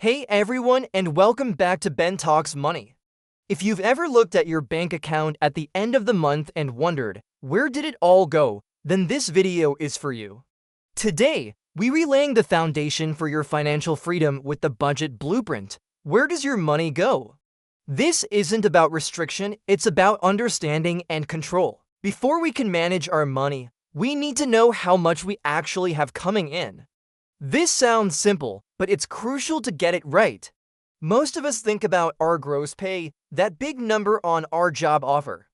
Hey everyone, and welcome back to Ben Talks Money. If you've ever looked at your bank account at the end of the month and wondered, where did it all go, then this video is for you. Today, we're relaying the foundation for your financial freedom with the budget blueprint. Where does your money go? This isn't about restriction, it's about understanding and control. Before we can manage our money, we need to know how much we actually have coming in. This sounds simple, but it's crucial to get it right. Most of us think about our gross pay, that big number on our job offer.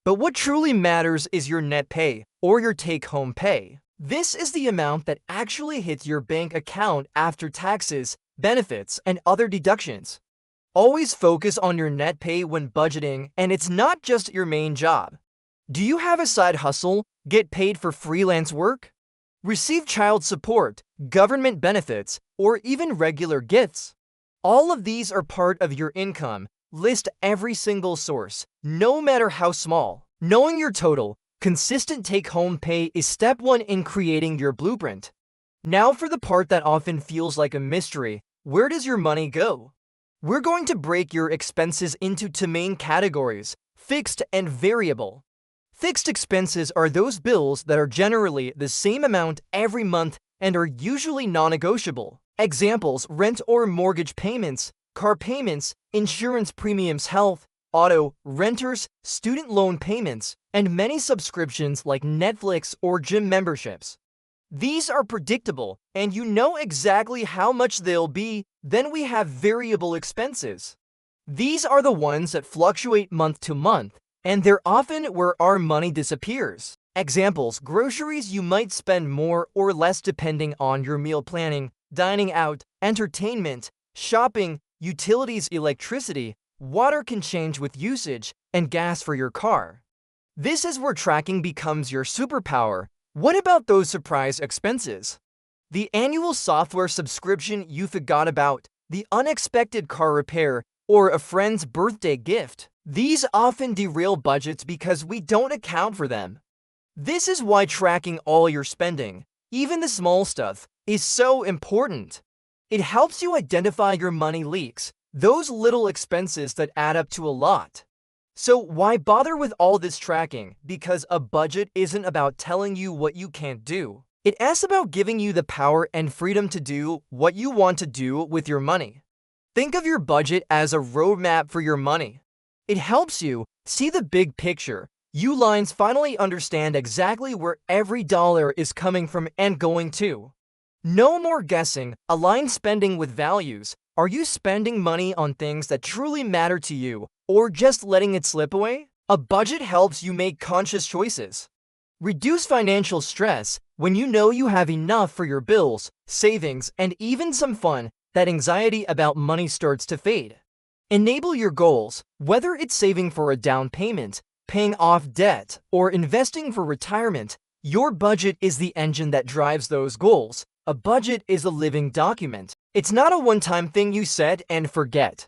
But what truly matters is your net pay, or your take-home pay. This is the amount that actually hits your bank account after taxes, benefits, and other deductions. Always focus on your net pay when budgeting, and it's not just your main job. Do you have a side hustle, get paid for freelance work? Receive child support, government benefits, or even regular gifts? All of these are part of your income. List every single source, no matter how small. Knowing your total, consistent take-home pay is step one in creating your blueprint. Now for the part that often feels like a mystery: where does your money go? We're going to break your expenses into two main categories: fixed and variable. Fixed expenses are those bills that are generally the same amount every month and are usually non-negotiable. Examples: rent or mortgage payments, car payments, insurance premiums, health, auto, renters, student loan payments, and many subscriptions like Netflix or gym memberships. These are predictable, and you know exactly how much they'll be. Then we have variable expenses. These are the ones that fluctuate month to month, and they're often where our money disappears. Examples: groceries, you might spend more or less depending on your meal planning, dining out, entertainment, shopping, utilities, electricity, water can change with usage, and gas for your car. This is where tracking becomes your superpower. What about those surprise expenses? The annual software subscription you forgot about, the unexpected car repair, or a friend's birthday gift. These often derail budgets because we don't account for them. This is why tracking all your spending, even the small stuff, is so important. It helps you identify your money leaks, those little expenses that add up to a lot. So why bother with all this tracking? Because a budget isn't about telling you what you can't do. It's about giving you the power and freedom to do what you want to do with your money. Think of your budget as a roadmap for your money. It helps you see the big picture. You lines finally understand exactly where every dollar is coming from and going to. No more guessing. Align spending with values. Are you spending money on things that truly matter to you, or just letting it slip away? A budget helps you make conscious choices. Reduce financial stress. When you know you have enough for your bills, savings, and even some fun, that anxiety about money starts to fade. Enable your goals. Whether it's saving for a down payment, paying off debt, or investing for retirement, your budget is the engine that drives those goals. A budget is a living document. It's not a one-time thing you set and forget.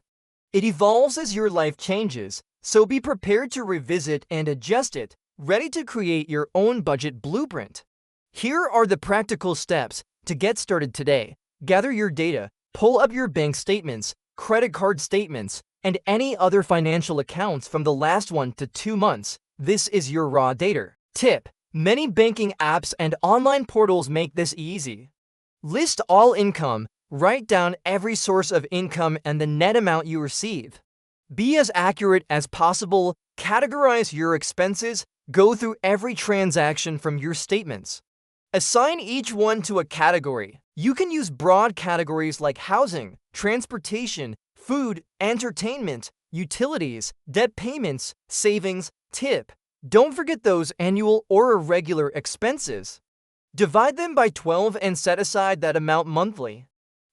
It evolves as your life changes, so be prepared to revisit and adjust it, ready to create your own budget blueprint. Here are the practical steps to get started today. Gather your data, pull up your bank statements, credit card statements, and any other financial accounts from the last 1 to 2 months. This is your raw data. Tip: many banking apps and online portals make this easy. List all income. Write down every source of income and the net amount you receive. Be as accurate as possible. Categorize your expenses. Go through every transaction from your statements. Assign each one to a category. You can use broad categories like housing, transportation, food, entertainment, utilities, debt payments, savings, tip. Don't forget those annual or irregular expenses. Divide them by 12 and set aside that amount monthly.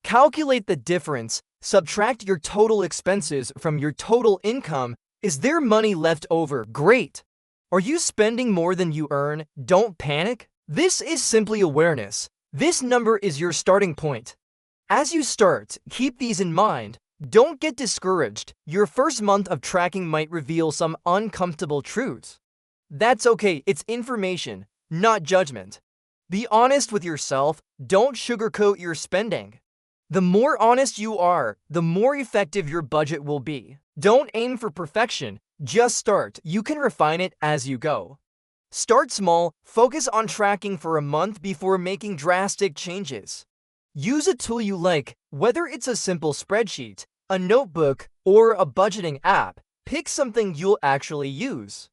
Calculate the difference. Subtract your total expenses from your total income. Is there money left over? Great. Are you spending more than you earn? Don't panic. This is simply awareness. This number is your starting point. As you start, keep these in mind. Don't get discouraged. Your first month of tracking might reveal some uncomfortable truths. That's okay. It's information, not judgment. Be honest with yourself. Don't sugarcoat your spending. The more honest you are, the more effective your budget will be. Don't aim for perfection, just start. You can refine it as you go. Start small, focus on tracking for a month before making drastic changes. Use a tool you like, whether it's a simple spreadsheet, a notebook, or a budgeting app. Pick something you'll actually use.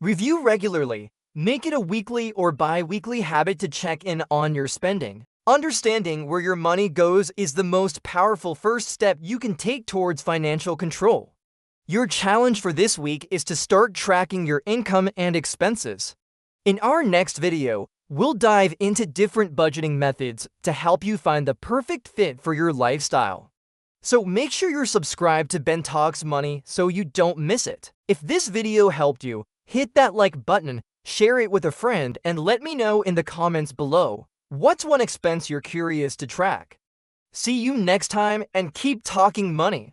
Review regularly. Make it a weekly or bi-weekly habit to check in on your spending. Understanding where your money goes is the most powerful first step you can take towards financial control. Your challenge for this week is to start tracking your income and expenses. In our next video, we'll dive into different budgeting methods to help you find the perfect fit for your lifestyle. So make sure you're subscribed to Ben Talks Money so you don't miss it. If this video helped you, hit that like button, share it with a friend, and let me know in the comments below, what's one expense you're curious to track? See you next time and keep talking money.